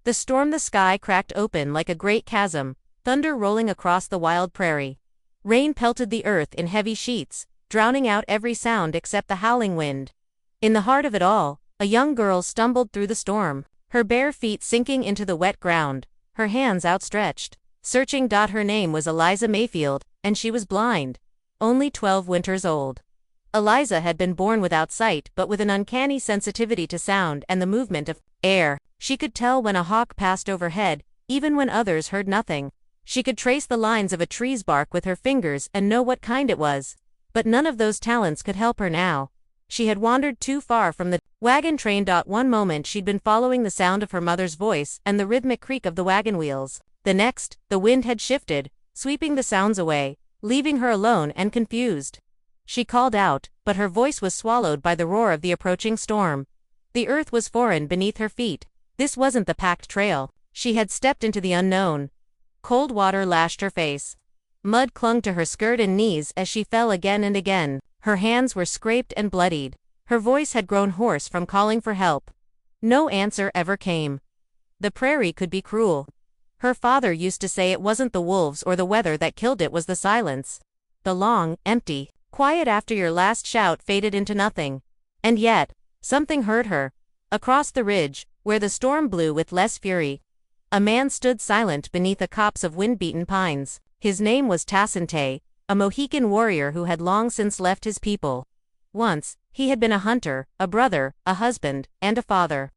The sky cracked open like a great chasm, thunder rolling across the wild prairie. Rain pelted the earth in heavy sheets, drowning out every sound except the howling wind. In the heart of it all, a young girl stumbled through the storm, her bare feet sinking into the wet ground, her hands outstretched, searching. Her name was Eliza Mayfield, and she was blind. Only 12 winters old. Eliza had been born without sight but with an uncanny sensitivity to sound and the movement of air. She could tell when a hawk passed overhead, even when others heard nothing. She could trace the lines of a tree's bark with her fingers and know what kind it was. But none of those talents could help her now. She had wandered too far from the wagon train. One moment she'd been following the sound of her mother's voice and the rhythmic creak of the wagon wheels. The next, the wind had shifted, sweeping the sounds away, leaving her alone and confused. She called out, but her voice was swallowed by the roar of the approaching storm. The earth was foreign beneath her feet. This wasn't the packed trail. She had stepped into the unknown. Cold water lashed her face. Mud clung to her skirt and knees as she fell again and again. Her hands were scraped and bloodied. Her voice had grown hoarse from calling for help. No answer ever came. The prairie could be cruel. Her father used to say it wasn't the wolves or the weather that killed it was the silence. The long, empty, quiet after your last shout faded into nothing. And yet, something heard her. Across the ridge, where the storm blew with less fury, a man stood silent beneath a copse of wind-beaten pines. His name was Tasante, a Mohican warrior who had long since left his people. Once, he had been a hunter, a brother, a husband, and a father.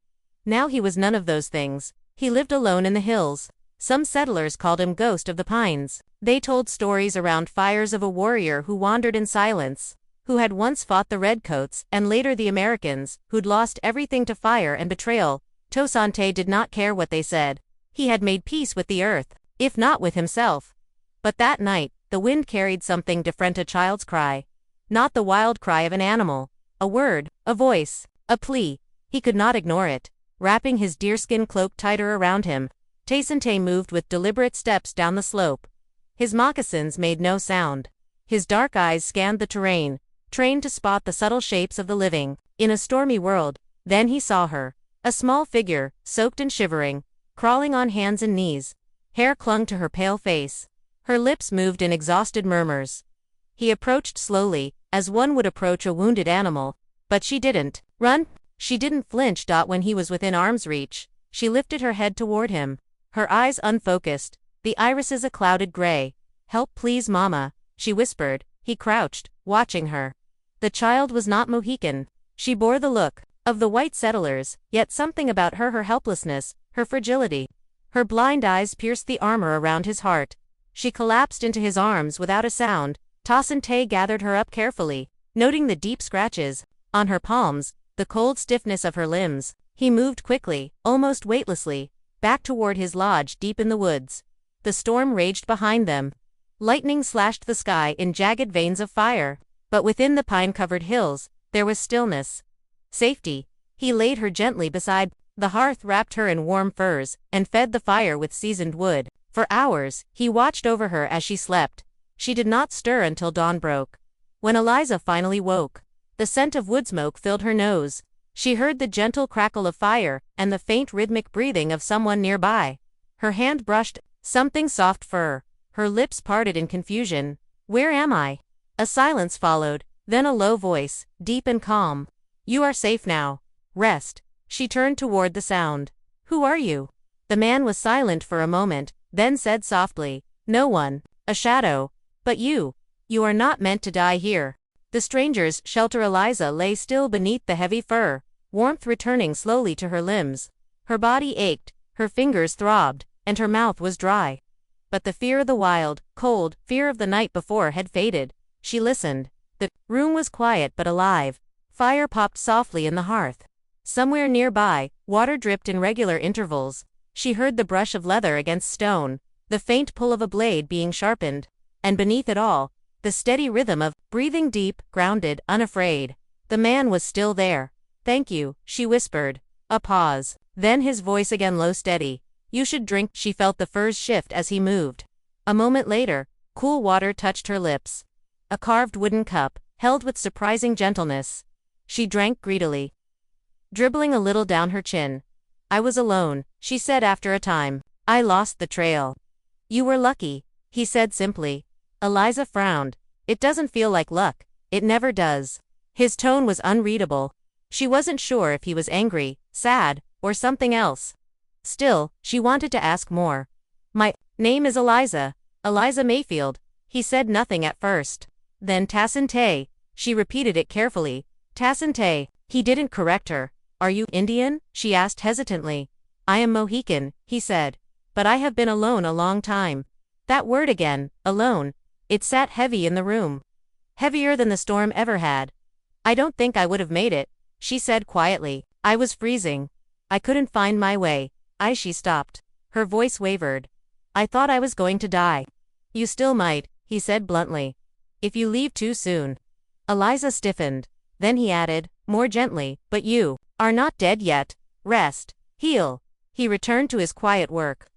Now he was none of those things. He lived alone in the hills. Some settlers called him Ghost of the Pines. They told stories around fires of a warrior who wandered in silence, who had once fought the Redcoats and later the Americans, who'd lost everything to fire and betrayal. Tasante did not care what they said. He had made peace with the earth, if not with himself. But that night, the wind carried something different, a child's cry. Not the wild cry of an animal. A word, a voice, a plea. He could not ignore it. Wrapping his deerskin cloak tighter around him, Tasante moved with deliberate steps down the slope. His moccasins made no sound. His dark eyes scanned the terrain, trained to spot the subtle shapes of the living, in a stormy world. Then he saw her. A small figure, soaked and shivering, crawling on hands and knees. Hair clung to her pale face. Her lips moved in exhausted murmurs. He approached slowly, as one would approach a wounded animal. But she didn't run. She didn't flinch. When he was within arm's reach, she lifted her head toward him. Her eyes unfocused, the irises a clouded gray. "Help please, Mama," she whispered. He crouched, watching her. The child was not Mohican. She bore the look of the white settlers, yet something about her helplessness, her fragility. Her blind eyes pierced the armor around his heart. She collapsed into his arms without a sound. Tasante gathered her up carefully, noting the deep scratches on her palms, the cold stiffness of her limbs. He moved quickly, almost weightlessly, back toward his lodge deep in the woods. The storm raged behind them. Lightning slashed the sky in jagged veins of fire. But within the pine-covered hills, there was stillness. Safety. He laid her gently beside the hearth, wrapped her in warm furs, and fed the fire with seasoned wood. For hours, he watched over her as she slept. She did not stir until dawn broke. When Eliza finally woke, the scent of wood smoke filled her nose. She heard the gentle crackle of fire and the faint rhythmic breathing of someone nearby. Her hand brushed something soft fur. Her lips parted in confusion. "Where am I?" A silence followed, then a low voice, deep and calm. "You are safe now. Rest." She turned toward the sound. "Who are you?" The man was silent for a moment, then said softly, "No one. A shadow. But you are not meant to die here." The stranger's shelter. Eliza lay still beneath the heavy fur, warmth returning slowly to her limbs. Her body ached, her fingers throbbed, and her mouth was dry. But the fear of the wild, cold fear of the night before had faded. She listened. The room was quiet but alive. Fire popped softly in the hearth. Somewhere nearby, water dripped in regular intervals. She heard the brush of leather against stone, the faint pull of a blade being sharpened, and beneath it all, the steady rhythm of breathing deep, grounded, unafraid. The man was still there. "Thank you," she whispered. A pause. Then his voice again, low, steady. "You should drink." She felt the furs shift as he moved. A moment later, cool water touched her lips. A carved wooden cup, held with surprising gentleness. She drank greedily, dribbling a little down her chin. I was alone, she said after a time. I lost the trail. You were lucky, he said simply. Eliza frowned. It doesn't feel like luck. It never does. His tone was unreadable. She wasn't sure if he was angry, sad, or something else. Still, she wanted to ask more. My name is Eliza. Eliza Mayfield. He said nothing at first. Then Tasante. She repeated it carefully. Tasante. He didn't correct her. Are you Indian? She asked hesitantly. I am Mohican, he said. But I have been alone a long time. That word again, alone. It sat heavy in the room. Heavier than the storm ever had. I don't think I would have made it, she said quietly. I was freezing. I couldn't find my way. She stopped. Her voice wavered. I thought I was going to die. You still might, he said bluntly. If you leave too soon. Eliza stiffened. Then he added, more gently, but you are not dead yet. Rest. Heal. He returned to his quiet work.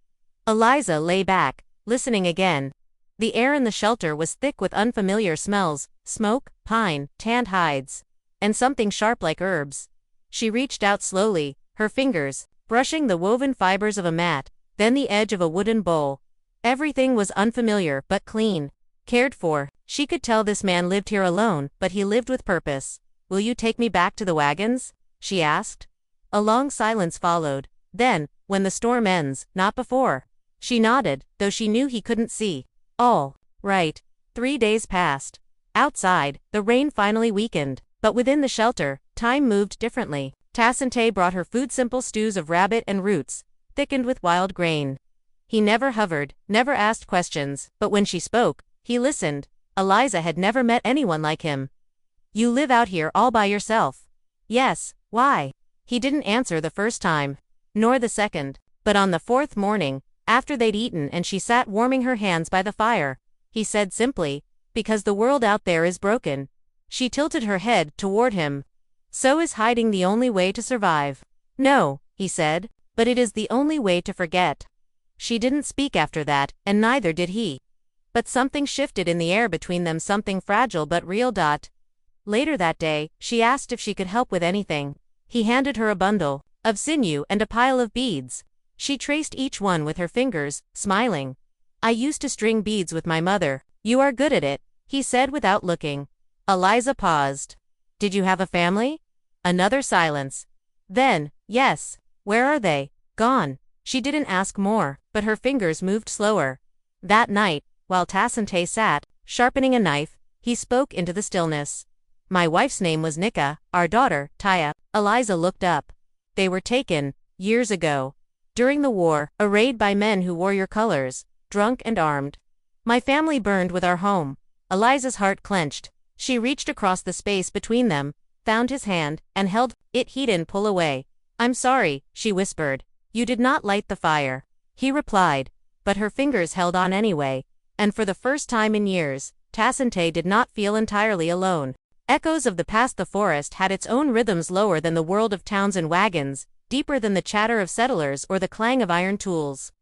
Eliza lay back, listening again. The air in the shelter was thick with unfamiliar smells, smoke, pine, tanned hides, and something sharp like herbs. She reached out slowly, her fingers brushing the woven fibers of a mat, then the edge of a wooden bowl. Everything was unfamiliar but clean, cared for. She could tell this man lived here alone, but he lived with purpose. Will you take me back to the wagons? She asked. A long silence followed. Then, when the storm ends, not before. She nodded, though she knew he couldn't see. All right. 3 days passed. Outside, the rain finally weakened, but within the shelter, time moved differently. Tasante brought her food, simple stews of rabbit and roots, thickened with wild grain. He never hovered, never asked questions, but when she spoke, he listened. Eliza had never met anyone like him. You live out here all by yourself? Yes. Why? He didn't answer the first time, nor the second, but on the fourth morning, after they'd eaten and she sat warming her hands by the fire, he said simply, because the world out there is broken. She tilted her head toward him. So is hiding the only way to survive? No, he said, but it is the only way to forget. She didn't speak after that, and neither did he. But something shifted in the air between them, something fragile but real. Later that day, she asked if she could help with anything. He handed her a bundle of sinew and a pile of beads. She traced each one with her fingers, smiling. I used to string beads with my mother. You are good at it, he said without looking. Eliza paused. Did you have a family? Another silence. Then, yes. Where are they? Gone. She didn't ask more, but her fingers moved slower. That night, while Tasante sat, sharpening a knife, he spoke into the stillness. My wife's name was Nika, our daughter, Taya. Eliza looked up. They were taken, years ago. During the war, arrayed by men who wore your colors, drunk and armed. My family burned with our home. Eliza's heart clenched. She reached across the space between them, found his hand, and held it. He didn't pull away. I'm sorry, she whispered. You did not light the fire. He replied. But her fingers held on anyway, and for the first time in years, Tasante did not feel entirely alone. Echoes of the past. The forest had its own rhythms, lower than the world of towns and wagons, deeper than the chatter of settlers or the clang of iron tools.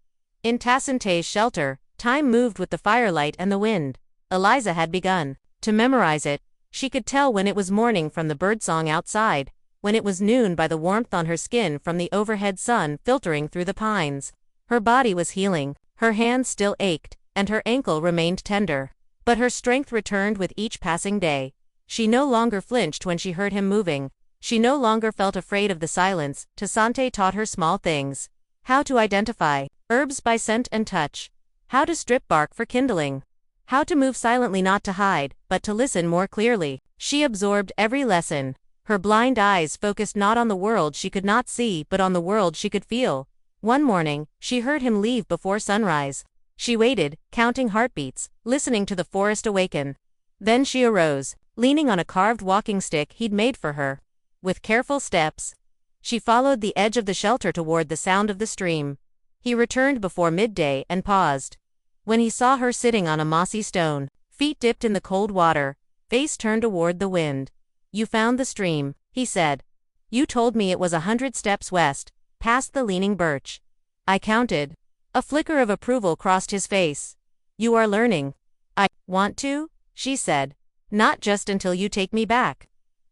In Tasante's shelter, time moved with the firelight and the wind. Eliza had begun to memorize it. She could tell when it was morning from the birdsong outside, when it was noon by the warmth on her skin from the overhead sun filtering through the pines. Her body was healing, her hands still ached, and her ankle remained tender. But her strength returned with each passing day. She no longer flinched when she heard him moving. She no longer felt afraid of the silence. Tasante taught her small things. How to identify herbs by scent and touch. How to strip bark for kindling. How to move silently, not to hide, but to listen more clearly. She absorbed every lesson. Her blind eyes focused not on the world she could not see, but on the world she could feel. One morning, she heard him leave before sunrise. She waited, counting heartbeats, listening to the forest awaken. Then she arose, leaning on a carved walking stick he'd made for her. With careful steps, she followed the edge of the shelter toward the sound of the stream. He returned before midday and paused. When he saw her sitting on a mossy stone, feet dipped in the cold water, face turned toward the wind. You found the stream, he said. You told me it was 100 steps west, past the leaning birch. I counted. A flicker of approval crossed his face. You are learning. I want to, she said. Not just until you take me back.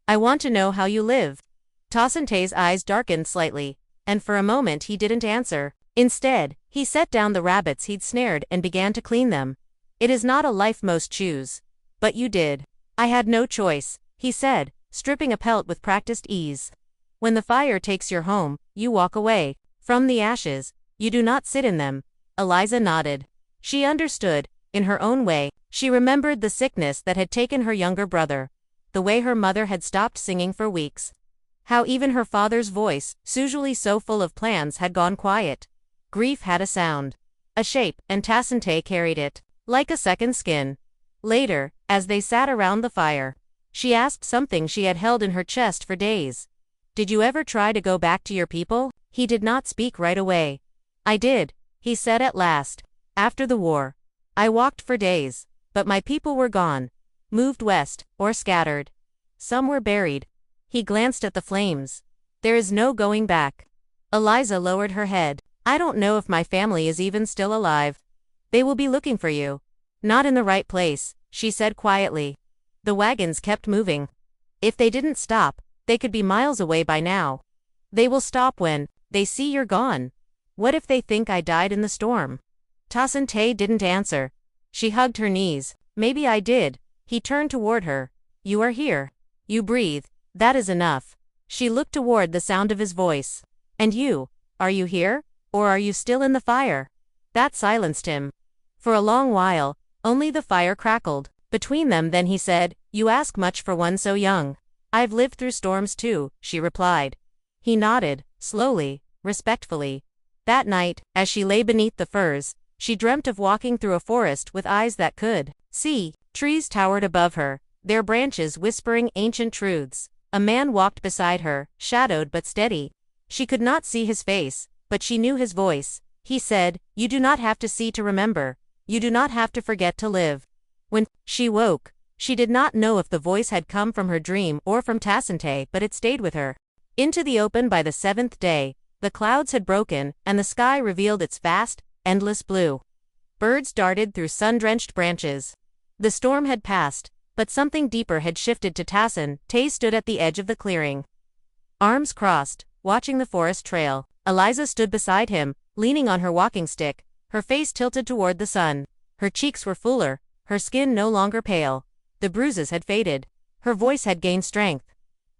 I want to know how you live. Tasante's eyes darkened slightly. and for a moment he didn't answer. Instead, he set down the rabbits he'd snared and began to clean them. It is not a life most choose. But you did. I had no choice, he said, stripping a pelt with practiced ease. When the fire takes your home, you walk away from the ashes. You do not sit in them. Eliza nodded. She understood, in her own way. She remembered the sickness that had taken her younger brother. The way her mother had stopped singing for weeks. How even her father's voice, usually so full of plans, had gone quiet. Grief had a sound. A shape, and Tacente carried it, like a second skin. Later, as they sat around the fire, she asked something she had held in her chest for days. Did you ever try to go back to your people? He did not speak right away. I did, he said at last. After the war. I walked for days, but my people were gone. Moved west, or scattered. Some were buried. He glanced at the flames. There is no going back. Eliza lowered her head. I don't know if my family is even still alive. They will be looking for you. Not in the right place, she said quietly. The wagons kept moving. If they didn't stop, they could be miles away by now. They will stop when they see you're gone. What if they think I died in the storm? Tacente didn't answer. She hugged her knees. Maybe I did. He turned toward her. You are here. You breathe. That is enough. She looked toward the sound of his voice. And you? Are you here? Or are you still in the fire? That silenced him. For a long while, only the fire crackled between them. Then he said, You ask much for one so young. I've lived through storms too, she replied. He nodded, slowly, respectfully. That night, as she lay beneath the firs, she dreamt of walking through a forest with eyes that could see. Trees towered above her, their branches whispering ancient truths. A man walked beside her, shadowed but steady. She could not see his face, but she knew his voice. He said, You do not have to see to remember. You do not have to forget to live. When she woke, she did not know if the voice had come from her dream or from Tacente, but it stayed with her. Into the open by the seventh day, the clouds had broken, and the sky revealed its vast, endless blue. Birds darted through sun-drenched branches. The storm had passed, but something deeper had shifted to Tacente stood at the edge of the clearing. Arms crossed, watching the forest trail. Eliza stood beside him, leaning on her walking stick, her face tilted toward the sun. Her cheeks were fuller, her skin no longer pale. The bruises had faded. Her voice had gained strength.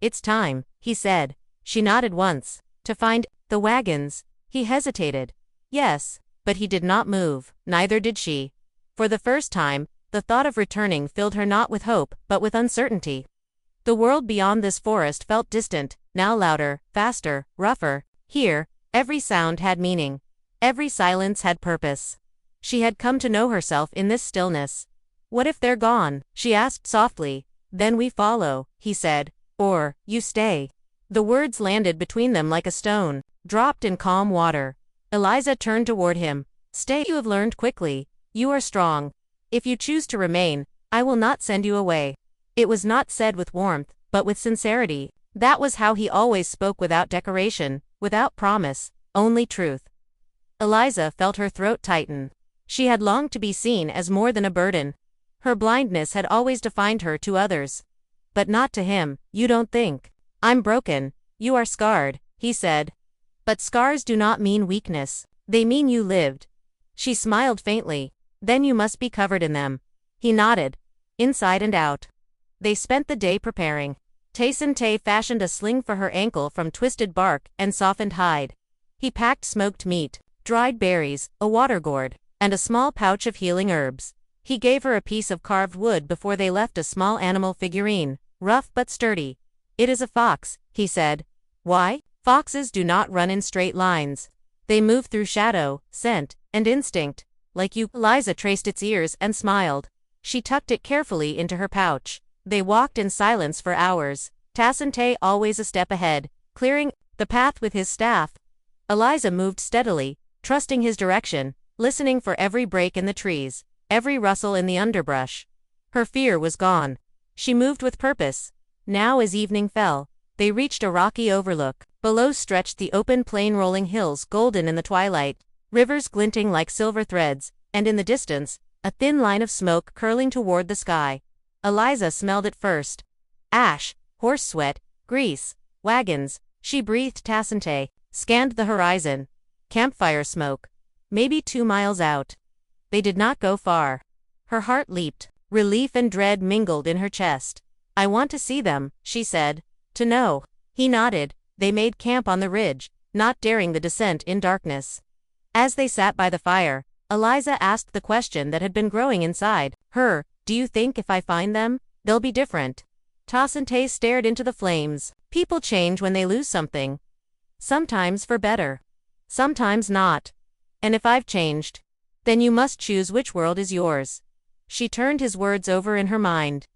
It's time, he said. She nodded once. To find the wagons. He hesitated. Yes, but he did not move, neither did she. For the first time, the thought of returning filled her not with hope, but with uncertainty. The world beyond this forest felt distant, now louder, faster, rougher. Here, every sound had meaning. Every silence had purpose. She had come to know herself in this stillness. What if they're gone? She asked softly. Then we follow, he said. Or, you stay. The words landed between them like a stone, dropped in calm water. Eliza turned toward him. Stay. You have learned quickly. You are strong. If you choose to remain, I will not send you away. It was not said with warmth, but with sincerity. That was how he always spoke, without decoration, without promise, only truth. Eliza felt her throat tighten. She had longed to be seen as more than a burden. Her blindness had always defined her to others. But not to him. You don't think. I'm broken. You are scarred, he said. But scars do not mean weakness. They mean you lived. She smiled faintly. Then you must be covered in them. He nodded. Inside and out. They spent the day preparing. Tacente fashioned a sling for her ankle from twisted bark and softened hide. He packed smoked meat, dried berries, a water gourd, and a small pouch of healing herbs. He gave her a piece of carved wood before they left, a small animal figurine, rough but sturdy. It is a fox, he said. Why? Foxes do not run in straight lines. They move through shadow, scent, and instinct. Like you. Eliza traced its ears and smiled. She tucked it carefully into her pouch. They walked in silence for hours, Tacente always a step ahead, clearing the path with his staff. Eliza moved steadily, trusting his direction, listening for every break in the trees, every rustle in the underbrush. Her fear was gone. She moved with purpose. Now, as evening fell, they reached a rocky overlook. Below stretched the open plain, rolling hills golden in the twilight, rivers glinting like silver threads, and in the distance, a thin line of smoke curling toward the sky. Eliza smelled it first. Ash, horse sweat, grease, wagons. She breathed Tacente. scanned the horizon. Campfire smoke. Maybe 2 miles out. They did not go far. Her heart leaped. Relief and dread mingled in her chest. I want to see them, she said. To know. He nodded. They made camp on the ridge, not daring the descent in darkness. As they sat by the fire, Eliza asked the question that had been growing inside her. Do you think if I find them, they'll be different? Tasante stared into the flames. People change when they lose something. Sometimes for better. Sometimes not. And if I've changed, then you must choose which world is yours. She turned his words over in her mind.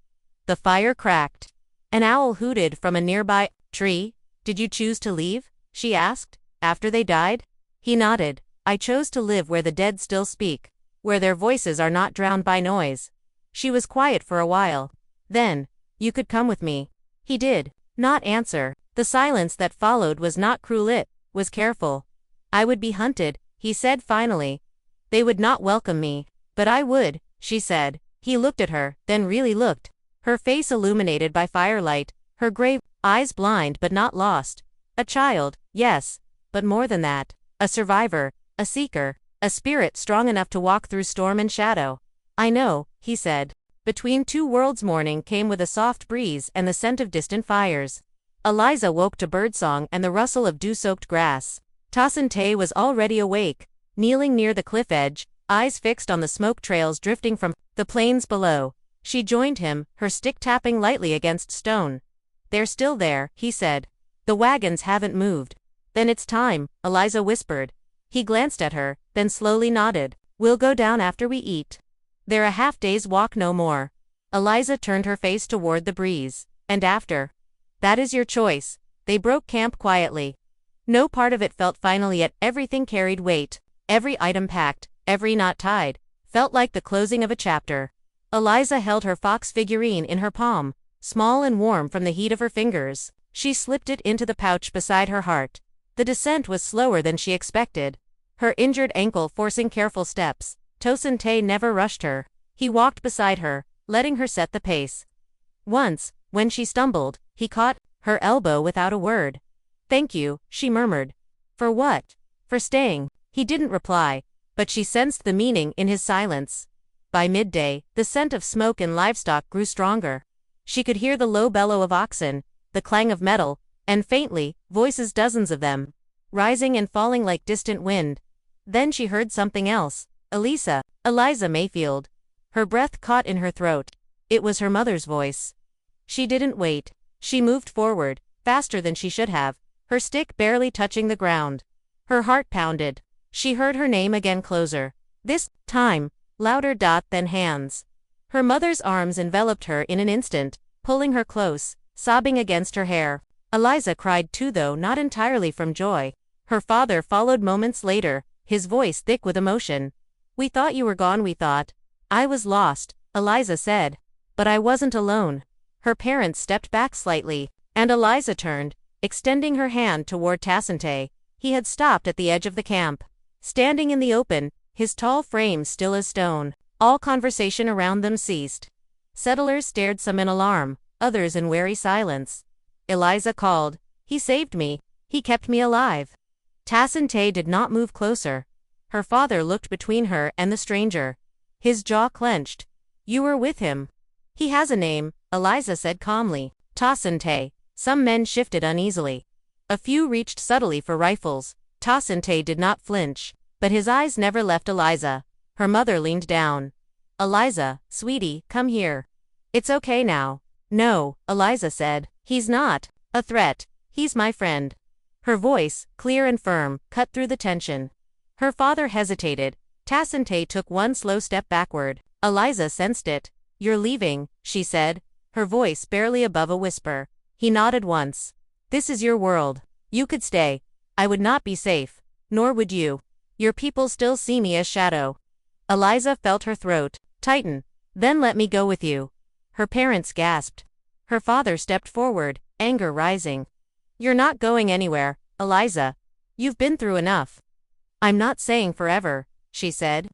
The fire cracked. An owl hooted from a nearby tree. Did you choose to leave? She asked, after they died? He nodded. I chose to live where the dead still speak, where their voices are not drowned by noise. She was quiet for a while. Then, you could come with me. He did not answer. The silence that followed was not cruel, it was careful. I would be hunted, he said finally. They would not welcome me, but I would, she said. He looked at her, then really looked. Her face illuminated by firelight, her gray eyes blind but not lost. A child, yes, but more than that. A survivor, a seeker, a spirit strong enough to walk through storm and shadow. I know, he said. Between two worlds morning came with a soft breeze and the scent of distant fires. Eliza woke to birdsong and the rustle of dew-soaked grass. Tasante was already awake, kneeling near the cliff edge, eyes fixed on the smoke trails drifting from the plains below. She joined him, her stick tapping lightly against stone. They're still there, he said. The wagons haven't moved. Then it's time, Eliza whispered. He glanced at her, then slowly nodded. We'll go down after we eat. They're a half-day's walk no more. Eliza turned her face toward the breeze. And after? That is your choice. They broke camp quietly. No part of it felt final yet everything carried weight. Every item packed, every knot tied, felt like the closing of a chapter. Eliza held her fox figurine in her palm, small and warm from the heat of her fingers. She slipped it into the pouch beside her heart. The descent was slower than she expected, her injured ankle forcing careful steps. Tosante never rushed her. He walked beside her, letting her set the pace. Once, when she stumbled, he caught her elbow without a word. Thank you, she murmured. For what? For staying. He didn't reply, but she sensed the meaning in his silence. By midday, the scent of smoke and livestock grew stronger. She could hear the low bellow of oxen, the clang of metal, and faintly, voices, dozens of them, rising and falling like distant wind. Then she heard something else. Eliza Mayfield. Her breath caught in her throat. It was her mother's voice. She didn't wait. She moved forward, faster than she should have, her stick barely touching the ground. Her heart pounded. She heard her name again, closer. This time, louder than hands. Her mother's arms enveloped her in an instant, pulling her close, sobbing against her hair. Eliza cried too, though not entirely from joy. Her father followed moments later, his voice thick with emotion. We thought you were gone, we thought. I was lost, Eliza said. But I wasn't alone. Her parents stepped back slightly, and Eliza turned, extending her hand toward Tasante. He had stopped at the edge of the camp. Standing in the open, his tall frame still as stone. All conversation around them ceased. Settlers stared, some in alarm, others in wary silence. Eliza called. He saved me. He kept me alive. Tasante did not move closer. Her father looked between her and the stranger. His jaw clenched. You were with him. He has a name, Eliza said calmly. Tasante. Some men shifted uneasily. A few reached subtly for rifles. Tasante did not flinch, but his eyes never left Eliza. Her mother leaned down. Eliza, sweetie, come here. It's okay now. No, Eliza said. He's not a threat. He's my friend. Her voice, clear and firm, cut through the tension. Her father hesitated. Tasante took one slow step backward. Eliza sensed it. You're leaving, she said, her voice barely above a whisper. He nodded once. This is your world. You could stay. I would not be safe. Nor would you. Your people still see me as shadow. Eliza felt her throat tighten. Then let me go with you. Her parents gasped. Her father stepped forward, anger rising. You're not going anywhere, Eliza. You've been through enough. I'm not saying forever, she said.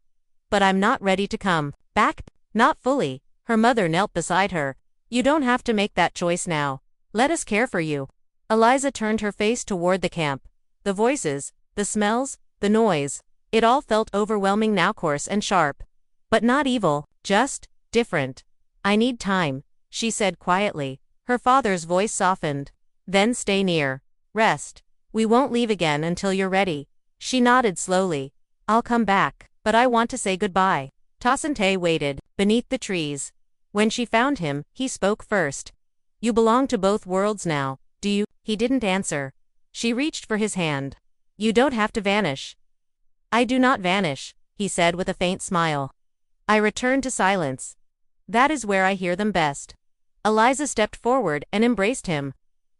But I'm not ready to come back. Not fully. Her mother knelt beside her. You don't have to make that choice now. Let us care for you. Eliza turned her face toward the camp. The voices, the smells, the noise. It all felt overwhelming now, coarse and sharp. But not evil, just different. I need time, she said quietly. Her father's voice softened. Then stay near. Rest. We won't leave again until you're ready. She nodded slowly. I'll come back, but I want to say goodbye. Tasante waited, beneath the trees. When she found him, he spoke first. You belong to both worlds now, do you? He didn't answer. She reached for his hand. You don't have to vanish. I do not vanish, he said with a faint smile. I return to silence. That is where I hear them best. Eliza stepped forward and embraced him.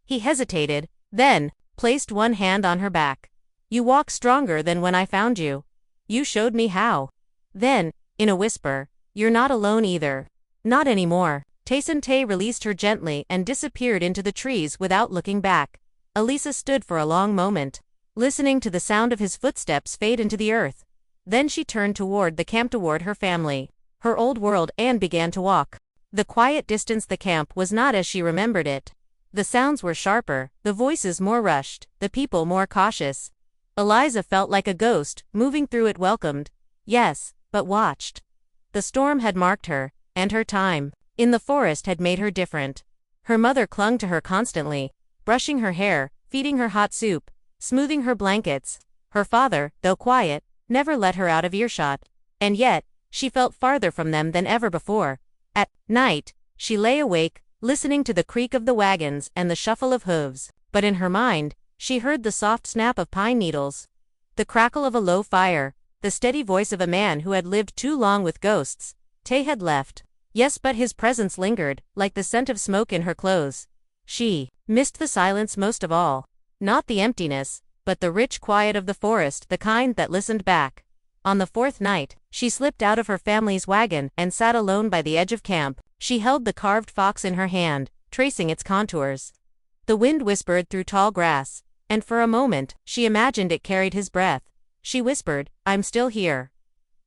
He hesitated, then placed one hand on her back. You walk stronger than when I found you. You showed me how. Then, in a whisper, you're not alone either. Not anymore. Tasante released her gently and disappeared into the trees without looking back. Elisa stood for a long moment, listening to the sound of his footsteps fade into the earth. Then she turned toward the camp, toward her family, her old world, and began to walk. The quiet distance, the camp was not as she remembered it. The sounds were sharper, the voices more rushed, the people more cautious. Eliza felt like a ghost, moving through it, welcomed, yes, but watched. The storm had marked her, and her time in the forest had made her different. Her mother clung to her constantly, brushing her hair, feeding her hot soup, smoothing her blankets. Her father, though quiet, never let her out of earshot. And yet, she felt farther from them than ever before. At night, she lay awake, listening to the creak of the wagons and the shuffle of hooves. But in her mind, she heard the soft snap of pine needles, the crackle of a low fire, the steady voice of a man who had lived too long with ghosts. Tay had left. Yes, but his presence lingered, like the scent of smoke in her clothes. She missed the silence most of all. Not the emptiness, but the rich quiet of the forest, the kind that listened back. On the fourth night, she slipped out of her family's wagon and sat alone by the edge of camp. She held the carved fox in her hand, tracing its contours. The wind whispered through tall grass, and for a moment, she imagined it carried his breath. She whispered, I'm still here.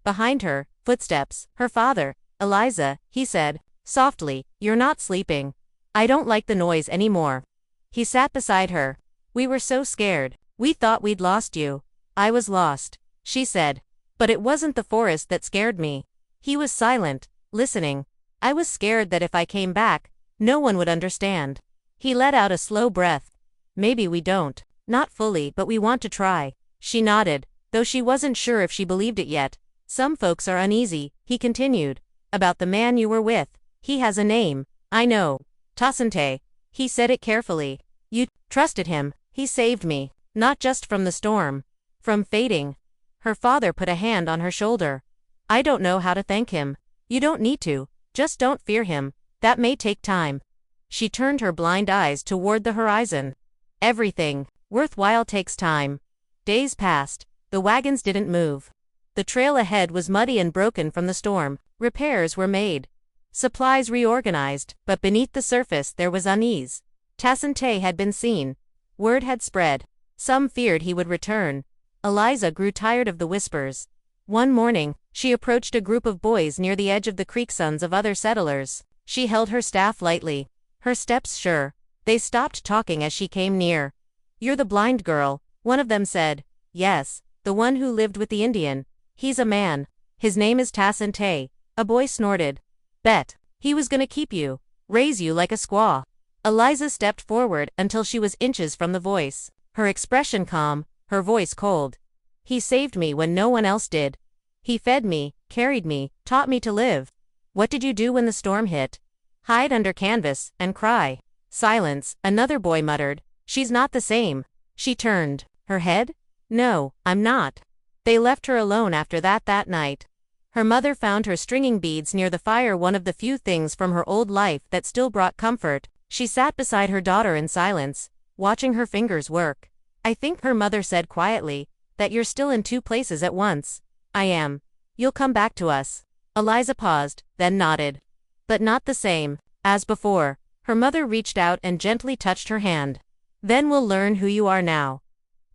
Behind her, footsteps, her father. Eliza, he said, softly, you're not sleeping. I don't like the noise anymore. He sat beside her. We were so scared. We thought we'd lost you. I was lost, she said. But it wasn't the forest that scared me. He was silent, listening. I was scared that if I came back, no one would understand. He let out a slow breath. Maybe we don't. Not fully, but we want to try. She nodded, though she wasn't sure if she believed it yet. Some folks are uneasy, he continued. About the man you were with. He has a name. I know. Tasante. He said it carefully. You trusted him. He saved me. Not just from the storm. From fading. Her father put a hand on her shoulder. I don't know how to thank him. You don't need to. Just don't fear him. That may take time. She turned her blind eyes toward the horizon. Everything worthwhile takes time. Days passed. The wagons didn't move. The trail ahead was muddy and broken from the storm. Repairs were made. Supplies reorganized, but beneath the surface there was unease. Tasante had been seen. Word had spread. Some feared he would return. Eliza grew tired of the whispers. One morning, she approached a group of boys near the edge of the creek, sons of other settlers. She held her staff lightly, her steps sure. They stopped talking as she came near. You're the blind girl, one of them said. Yes, the one who lived with the Indian. He's a man. His name is Tasante. A boy snorted. Bet. He was gonna keep you. Raise you like a squaw. Eliza stepped forward until she was inches from the voice. Her expression calm, her voice cold. He saved me when no one else did. He fed me, carried me, taught me to live. What did you do when the storm hit? Hide under canvas, and cry. Silence, another boy muttered. She's not the same. She turned her head. No, I'm not. They left her alone after that night. Her mother found her stringing beads near the fire, one of the few things from her old life that still brought comfort. She sat beside her daughter in silence, watching her fingers work. I think, her mother said quietly, that you're still in two places at once. I am. You'll come back to us. Eliza paused, then nodded. But not the same as before. Her mother reached out and gently touched her hand. Then we'll learn who you are now.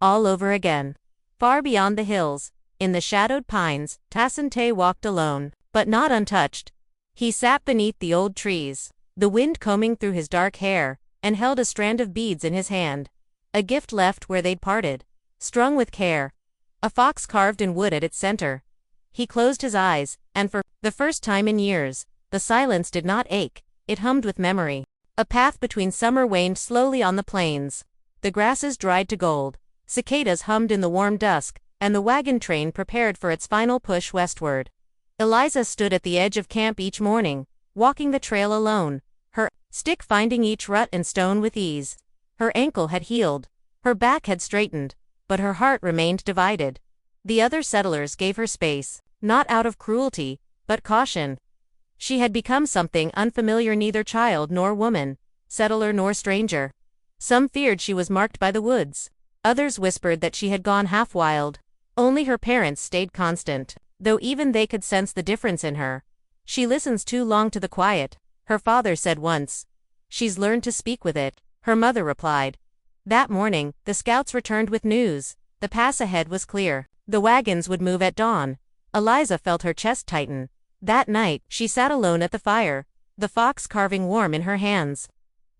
All over again. Far beyond the hills, in the shadowed pines, Tasante walked alone, but not untouched. He sat beneath the old trees, the wind combing through his dark hair, and held a strand of beads in his hand. A gift left where they'd parted. strung with care. A fox carved in wood at its center. He closed his eyes, and for the first time in years, the silence did not ache, it hummed with memory. A path between summer waned slowly on the plains. The grasses dried to gold, cicadas hummed in the warm dusk, and the wagon train prepared for its final push westward. Eliza stood at the edge of camp each morning, walking the trail alone, her stick finding each rut and stone with ease. Her ankle had healed, her back had straightened, but her heart remained divided. The other settlers gave her space, not out of cruelty, but caution. She had become something unfamiliar, neither child nor woman, settler nor stranger. Some feared she was marked by the woods. Others whispered that she had gone half wild. Only her parents stayed constant, though even they could sense the difference in her. "She listens too long to the quiet," her father said once. "She's learned to speak with it," her mother replied. That morning, the scouts returned with news. The pass ahead was clear. The wagons would move at dawn. Eliza felt her chest tighten. That night, she sat alone at the fire, the fox carving warm in her hands.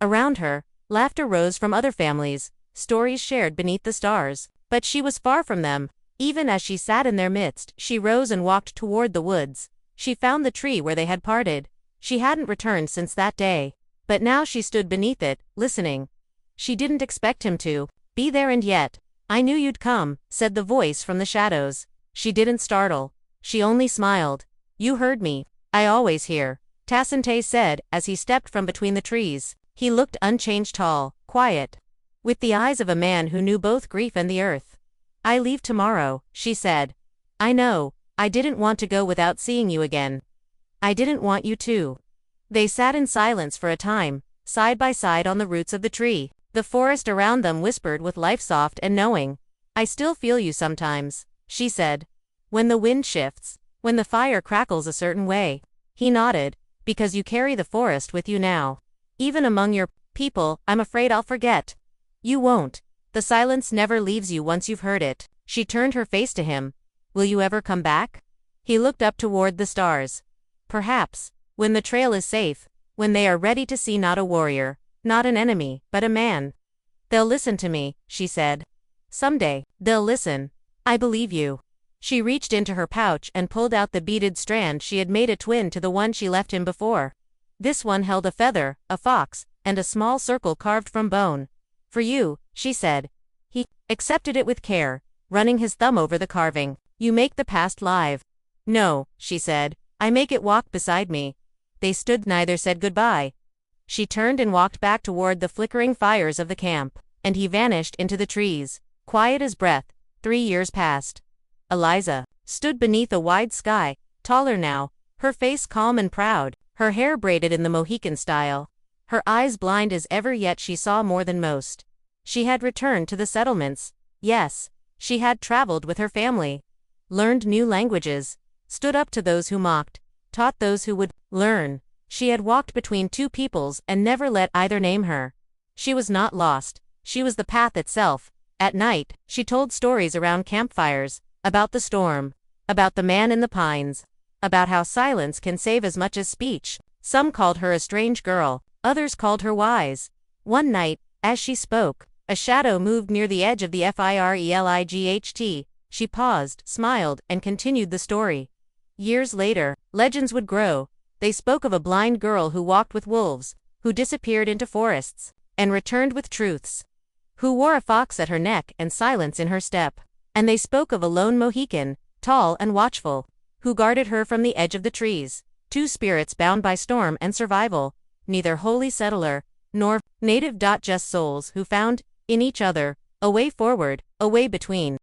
Around her, laughter rose from other families, stories shared beneath the stars. But she was far from them. Even as she sat in their midst, she rose and walked toward the woods. She found the tree where they had parted. She hadn't returned since that day. But now she stood beneath it, listening. She didn't expect him to be there, and yet, "I knew you'd come," said the voice from the shadows. She didn't startle. She only smiled. "You heard me. I always hear," Tassante said as he stepped from between the trees. He looked unchanged, tall, quiet, with the eyes of a man who knew both grief and the earth. "I leave tomorrow," she said. "I know. I didn't want to go without seeing you again. I didn't want you to." They sat in silence for a time, side by side on the roots of the tree. The forest around them whispered with life, soft and knowing. "I still feel you sometimes," she said. "When the wind shifts, when the fire crackles a certain way." He nodded. "Because you carry the forest with you now. Even among your people, I'm afraid I'll forget." "You won't. The silence never leaves you once you've heard it." She turned her face to him. "Will you ever come back?" He looked up toward the stars. "Perhaps. When the trail is safe. When they are ready to see not a warrior, not an enemy, but a man." "They'll listen to me," she said. "Someday, they'll listen. I believe you." She reached into her pouch and pulled out the beaded strand she had made a twin to the one she left him before. This one held a feather, a fox, and a small circle carved from bone. "For you," she said. He accepted it with care, running his thumb over the carving. "You make the past live." "No," she said. "I make it walk beside me." They stood, neither said goodbye. She turned and walked back toward the flickering fires of the camp, and he vanished into the trees, quiet as breath. 3 years passed. Eliza stood beneath a wide sky, taller now, her face calm and proud, her hair braided in the Mohican style, her eyes blind as ever, yet she saw more than most. She had returned to the settlements. Yes, she had traveled with her family, learned new languages, stood up to those who mocked, taught those who would learn. She had walked between two peoples and never let either name her. She was not lost. She was the path itself. At night, she told stories around campfires, about the storm, about the man in the pines, about how silence can save as much as speech. Some called her a strange girl, others called her wise. One night, as she spoke, a shadow moved near the edge of the firelight. She paused, smiled, and continued the story. Years later, legends would grow. They spoke of a blind girl who walked with wolves, who disappeared into forests, and returned with truths, who wore a fox at her neck and silence in her step. And they spoke of a lone Mohican, tall and watchful, who guarded her from the edge of the trees. Two spirits bound by storm and survival, neither wholly settler nor native. Just souls who found, in each other, a way forward, a way between.